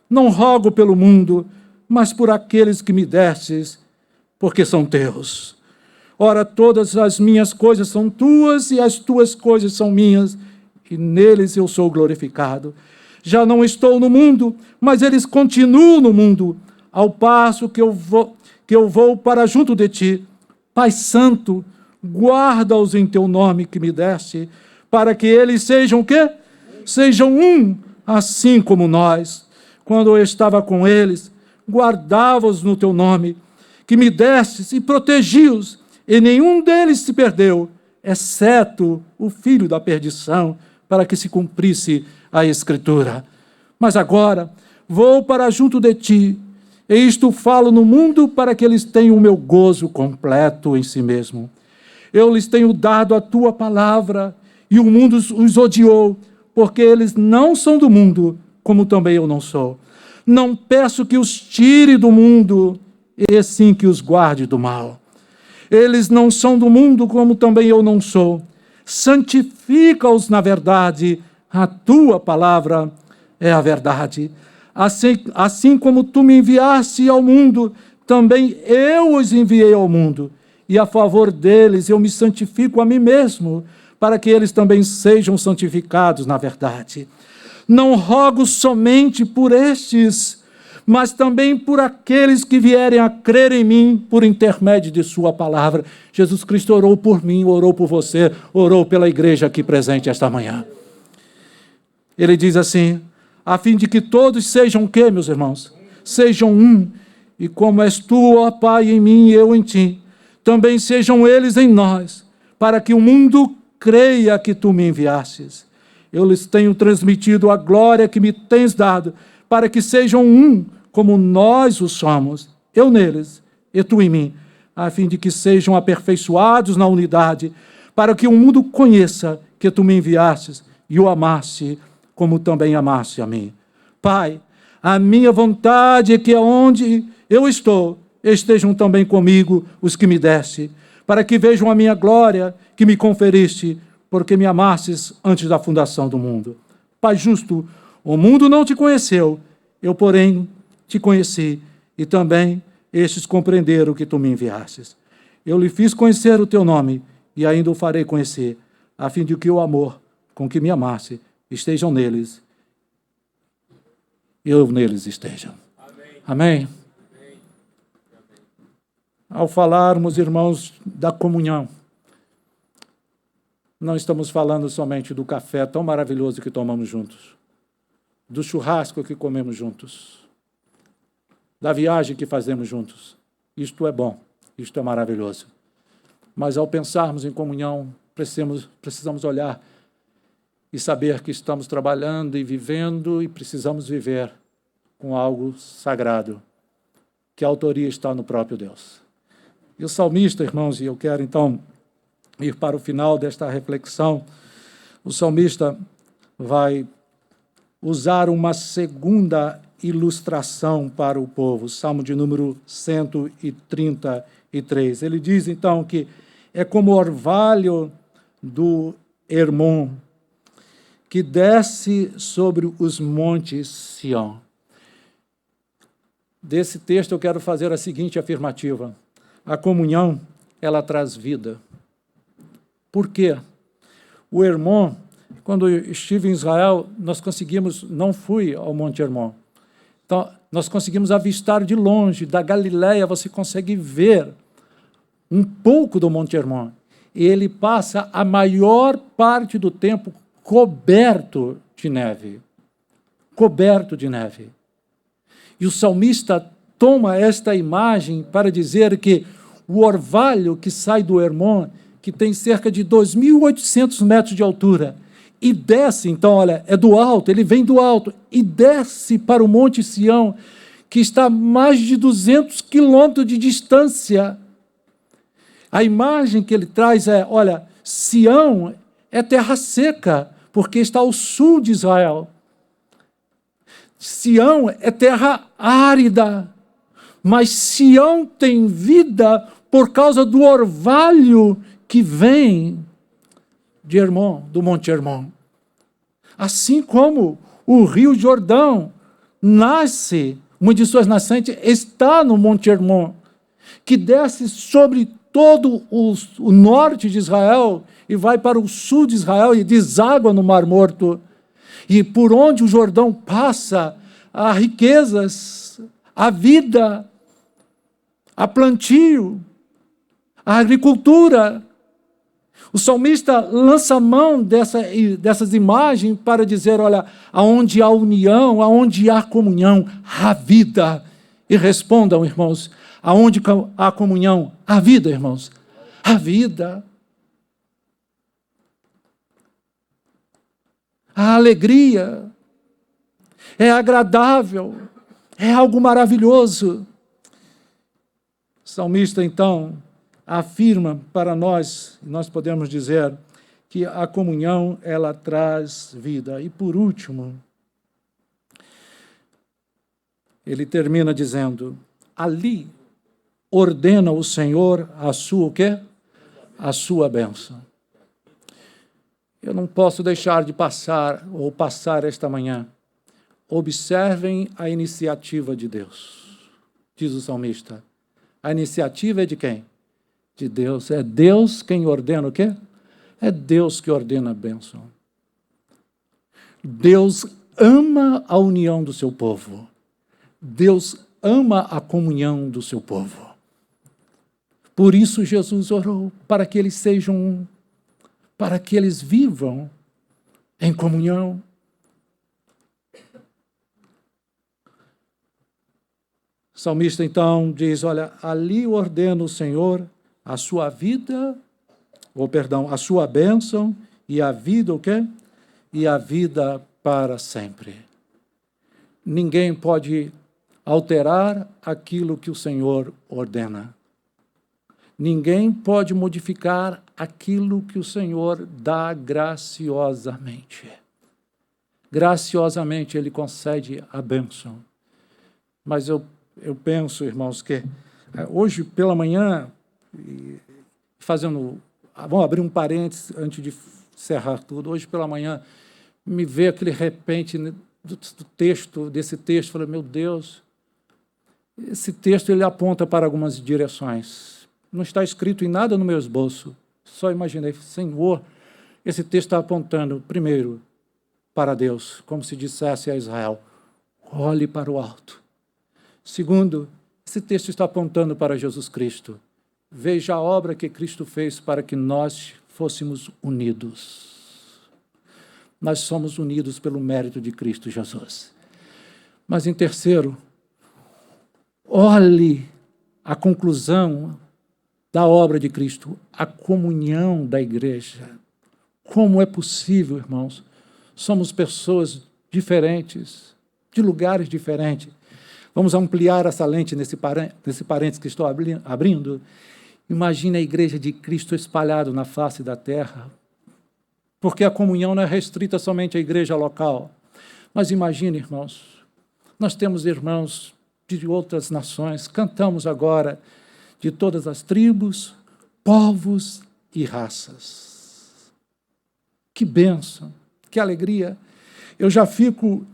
não rogo pelo mundo, mas por aqueles que me destes, porque são teus. Ora, todas as minhas coisas são tuas, e as tuas coisas são minhas, e neles eu sou glorificado. Já não estou no mundo, mas eles continuam no mundo, ao passo que eu vou para junto de ti. Pai Santo, guarda-os em teu nome que me deste, para que eles sejam o quê? Sejam um, assim como nós. Quando eu estava com eles, guardava-os no teu nome, que me destes, e protegi-os, e nenhum deles se perdeu, exceto o filho da perdição, para que se cumprisse a Escritura. Mas agora vou para junto de ti, e isto falo no mundo para que eles tenham o meu gozo completo em si mesmo. Eu lhes tenho dado a tua palavra, e o mundo os odiou, porque eles não são do mundo, como também eu não sou. Não peço que os tire do mundo, e sim que os guarde do mal. Eles não são do mundo, como também eu não sou. Santifica-os na verdade, a tua palavra é a verdade. Assim como tu me enviaste ao mundo, também eu os enviei ao mundo. E a favor deles eu me santifico a mim mesmo, para que eles também sejam santificados na verdade. Não rogo somente por estes, mas também por aqueles que vierem a crer em mim por intermédio de sua palavra. Jesus Cristo orou por mim, orou por você, orou pela igreja aqui presente esta manhã. Ele diz assim, a fim de que todos sejam o quê, meus irmãos? Sejam um, e como és tu, ó Pai, em mim e eu em ti, também sejam eles em nós, para que o mundo creia que tu me enviastes. Eu lhes tenho transmitido a glória que me tens dado, para que sejam um, como nós o somos, eu neles e tu em mim, a fim de que sejam aperfeiçoados na unidade, para que o mundo conheça que tu me enviastes e o amaste, como também amaste a mim. Pai, a minha vontade é que onde eu estou, estejam também comigo os que me deste, para que vejam a minha glória que me conferiste, porque me amastes antes da fundação do mundo. Pai justo, o mundo não te conheceu, eu, porém, te conheci, e também estes compreenderam que tu me enviastes. Eu lhe fiz conhecer o teu nome, e ainda o farei conhecer, a fim de que o amor com que me amaste estejam neles, e eu neles esteja. Amém? Amém? Ao falarmos, irmãos, da comunhão, não estamos falando somente do café tão maravilhoso que tomamos juntos, do churrasco que comemos juntos, da viagem que fazemos juntos. Isto é bom, isto é maravilhoso. Mas ao pensarmos em comunhão, precisamos olhar e saber que estamos trabalhando e vivendo e precisamos viver com algo sagrado, que a autoria está no próprio Deus. E o salmista, irmãos, e eu quero então ir para o final desta reflexão, o salmista vai usar uma segunda ilustração para o povo, Salmo de número 133. Ele diz, então, que é como o orvalho do Hermon, que desce sobre os montes Sião. Desse texto eu quero fazer a seguinte afirmativa. A comunhão, ela traz vida. Por quê? O Hermon, quando eu estive em Israel, nós conseguimos, não fui ao Monte Hermon, então nós conseguimos avistar de longe, da Galileia, você consegue ver um pouco do Monte Hermon. E ele passa a maior parte do tempo coberto de neve. Coberto de neve. E o salmista toma esta imagem para dizer que o orvalho que sai do Hermon, que tem cerca de 2.800 metros de altura, e desce, então, olha, é do alto, ele vem do alto, e desce para o Monte Sião, que está a mais de 200 quilômetros de distância. A imagem que ele traz é, olha, Sião é terra seca, porque está ao sul de Israel. Sião é terra árida, mas Sião tem vida por causa do orvalho que vem de Hermon, do Monte Hermon. Assim como o Rio Jordão nasce, uma de suas nascentes está no Monte Hermon, que desce sobre todo o norte de Israel e vai para o sul de Israel e deságua no Mar Morto. E por onde o Jordão passa, há riquezas, há vida, há plantio, há agricultura. O salmista lança mão dessas imagens para dizer, olha, aonde há união, aonde há comunhão, há vida. E respondam, irmãos, aonde há comunhão, há vida, irmãos, há vida. Há alegria, é agradável, é algo maravilhoso. O salmista, então, afirma para nós podemos dizer que a comunhão, ela traz vida. E por último, ele termina dizendo, ali ordena o Senhor a sua o quê? A sua bênção. Eu não posso deixar de passar esta manhã. Observem a iniciativa de Deus, diz o salmista. A iniciativa é de quem? De Deus. É Deus quem ordena o quê? É Deus que ordena a bênção. Deus ama a união do seu povo. Deus ama a comunhão do seu povo. Por isso Jesus orou, para que eles sejam um, para que eles vivam em comunhão. O salmista, então, diz, olha, ali ordena o Senhor a sua vida, a sua bênção, e a vida, o quê? E a vida para sempre. Ninguém pode alterar aquilo que o Senhor ordena. Ninguém pode modificar aquilo que o Senhor dá graciosamente. Graciosamente Ele concede a bênção. Mas eu penso, irmãos, que hoje pela manhã, vamos abrir um parênteses antes de encerrar tudo, hoje pela manhã me veio aquele repente desse texto, falei, meu Deus, esse texto ele aponta para algumas direções. Não está escrito em nada no meu esboço. Só imaginei, Senhor, esse texto está apontando, primeiro, para Deus, como se dissesse a Israel, olhe para o alto. Segundo, esse texto está apontando para Jesus Cristo. Veja a obra que Cristo fez para que nós fôssemos unidos. Nós somos unidos pelo mérito de Cristo Jesus. Mas, em terceiro, olhe a conclusão da obra de Cristo, a comunhão da igreja. Como é possível, irmãos? Somos pessoas diferentes, de lugares diferentes. Vamos ampliar essa lente nesse parênteses que estou abrindo. Imagine a igreja de Cristo espalhada na face da terra, porque a comunhão não é restrita somente à igreja local. Mas imagine, irmãos, nós temos irmãos de outras nações, cantamos agora de todas as tribos, povos e raças. Que bênção, que alegria. Eu já fico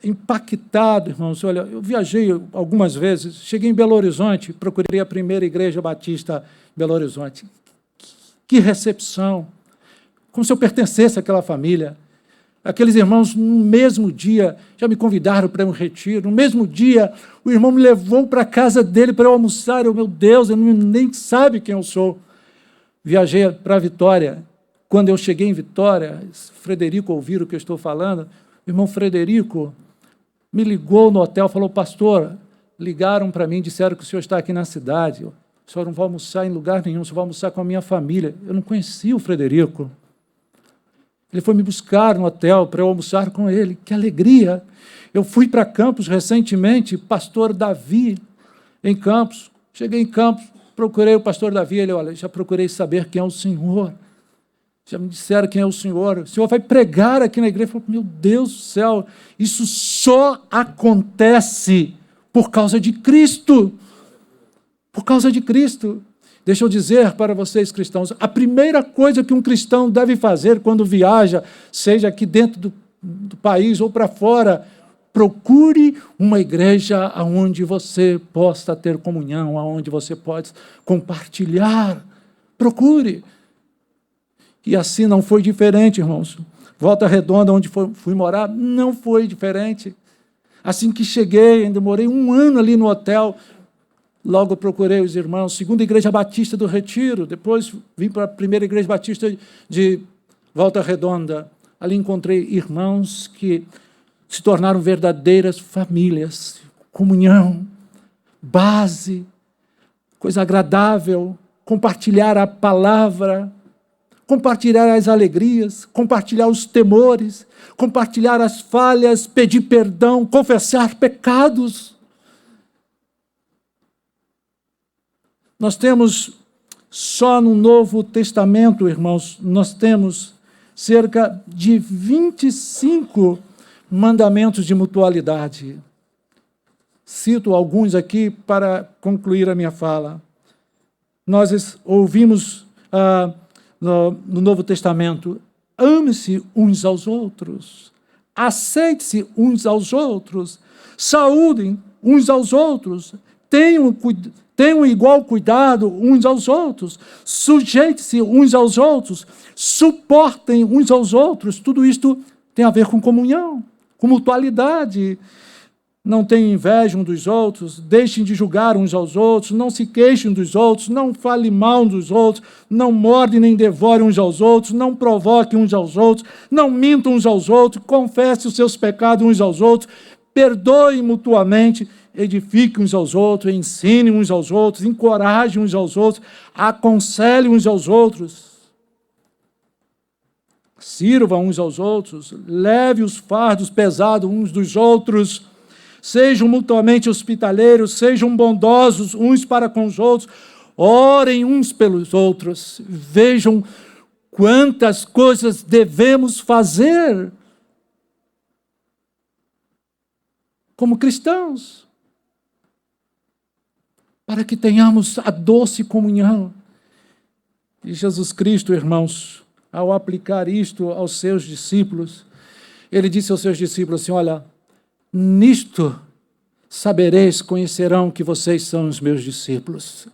impactado, irmãos. Olha, eu viajei algumas vezes, cheguei em Belo Horizonte, procurei a primeira igreja batista em Belo Horizonte. Que recepção, como se eu pertencesse àquela família. Aqueles irmãos, no mesmo dia, já me convidaram para um retiro. No mesmo dia, o irmão me levou para a casa dele para eu almoçar. Meu Deus, ele nem sabe quem eu sou. Viajei para Vitória. Quando eu cheguei em Vitória, Frederico ouviu o que eu estou falando. O irmão Frederico me ligou no hotel, falou, pastor, ligaram para mim, disseram que o senhor está aqui na cidade. O senhor não vai almoçar em lugar nenhum, o senhor vai almoçar com a minha família. Eu não conhecia o Frederico. Ele foi me buscar no hotel para eu almoçar com ele. Que alegria! Eu fui para Campos recentemente, pastor Davi, em Campos. Cheguei em Campos, procurei o pastor Davi, ele, olha, já procurei saber quem é o Senhor. Já me disseram quem é o Senhor vai pregar aqui na igreja. Eu falei, meu Deus do céu, isso só acontece por causa de Cristo. Por causa de Cristo. Deixa eu dizer para vocês, cristãos, a primeira coisa que um cristão deve fazer quando viaja, seja aqui dentro do país ou para fora, procure uma igreja onde você possa ter comunhão, onde você pode compartilhar. Procure. E assim não foi diferente, irmãos. Volta Redonda, onde fui morar, não foi diferente. Assim que cheguei, ainda morei 1 ano ali no hotel, logo procurei os irmãos, Segunda Igreja Batista do Retiro, depois vim para a Primeira Igreja Batista de Volta Redonda. Ali encontrei irmãos que se tornaram verdadeiras famílias, comunhão, base, coisa agradável, compartilhar a palavra, compartilhar as alegrias, compartilhar os temores, compartilhar as falhas, pedir perdão, confessar pecados. Nós temos, só no Novo Testamento, irmãos, nós temos cerca de 25 mandamentos de mutualidade. Cito alguns aqui para concluir a minha fala. Nós ouvimos no Novo Testamento, ame-se uns aos outros, aceite-se uns aos outros, saúdem uns aos outros, tenham igual cuidado uns aos outros, sujeite-se uns aos outros, suportem uns aos outros. Tudo isto tem a ver com comunhão, com mutualidade. Não tenham inveja uns dos outros, deixem de julgar uns aos outros, não se queixem dos outros, não falem mal uns dos outros, não mordem nem devorem uns aos outros, não provoquem uns aos outros, não mintam uns aos outros, confessem os seus pecados uns aos outros, perdoem mutuamente, edifiquem uns aos outros, ensinem uns aos outros, encorajem uns aos outros, aconselhem uns aos outros, sirvam uns aos outros, leve os fardos pesados uns dos outros, sejam mutuamente hospitaleiros, sejam bondosos uns para com os outros, orem uns pelos outros. Vejam quantas coisas devemos fazer como cristãos, para que tenhamos a doce comunhão. E Jesus Cristo, irmãos, ao aplicar isto aos seus discípulos, ele disse aos seus discípulos assim, olha, nisto sabereis, conhecerão que vocês são os meus discípulos.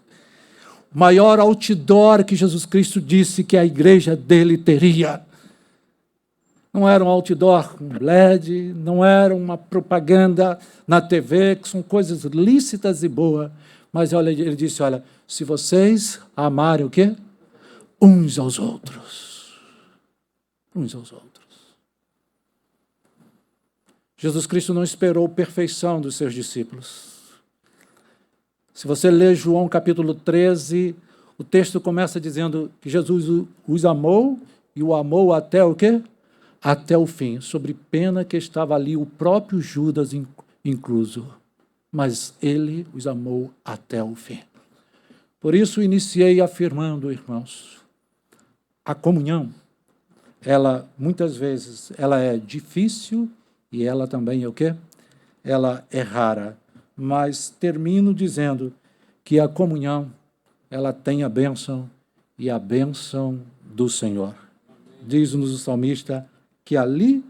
O maior outdoor que Jesus Cristo disse que a igreja dele teria. Não era um outdoor com LED, não era uma propaganda na TV, que são coisas lícitas e boas. Mas olha, ele disse, olha, se vocês amarem o quê? Uns aos outros. Uns aos outros. Jesus Cristo não esperou perfeição dos seus discípulos. Se você ler João capítulo 13, o texto começa dizendo que Jesus os amou e o amou até o quê? Até o fim, sob pena que estava ali o próprio Judas incluso. Mas ele os amou até o fim. Por isso iniciei afirmando, irmãos, a comunhão, ela muitas vezes ela é difícil e ela também é o quê? Ela é rara. Mas termino dizendo que a comunhão, ela tem a bênção e a bênção do Senhor. Diz-nos o salmista que ali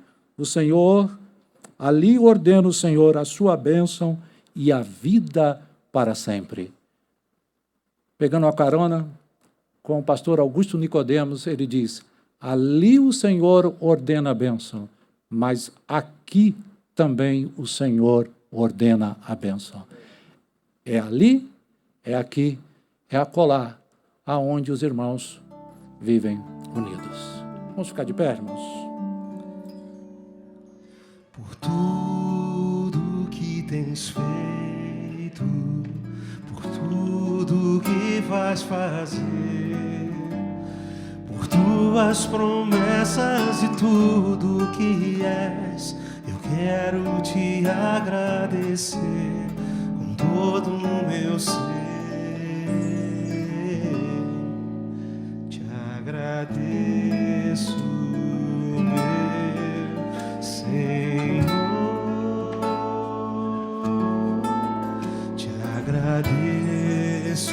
ordena o Senhor a sua bênção e a vida para sempre. Pegando a carona com o pastor Augusto Nicodemos, ele diz, ali o Senhor ordena a bênção, mas aqui também o Senhor ordena a bênção. É ali, é aqui, é acolá, aonde os irmãos vivem unidos. Vamos ficar de pé, irmãos? Por tudo que tens feito, por tudo que vais fazer, por tuas promessas e tudo que és, eu quero te agradecer com todo o meu ser. agradeço, meu Senhor, te agradeço,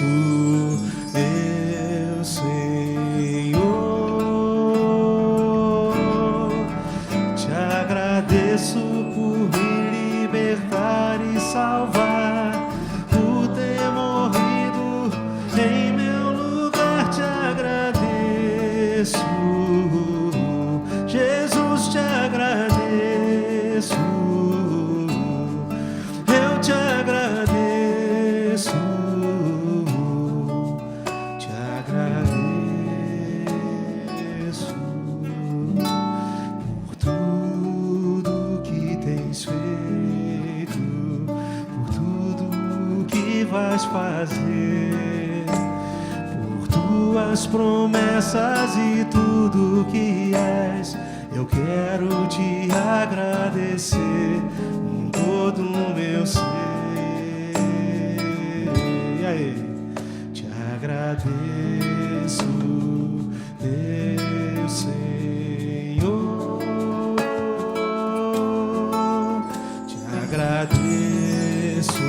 meu Senhor, te agradeço por me libertar e salvar, por ter morrido em meu lugar, te agradeço, Jesus, te agradeço, eu te agradeço, te agradeço por tudo que tens feito, por tudo que vais fazer, por tuas promessas e tudo que és. Eu quero te agradecer com todo o meu ser. E aí? Te agradeço, meu Senhor. Te agradeço,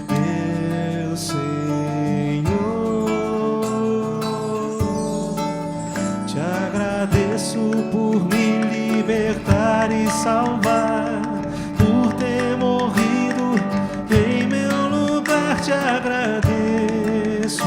meu Senhor. Te agradeço por me libertar e salvar, por ter morrido em meu lugar. Te agradeço,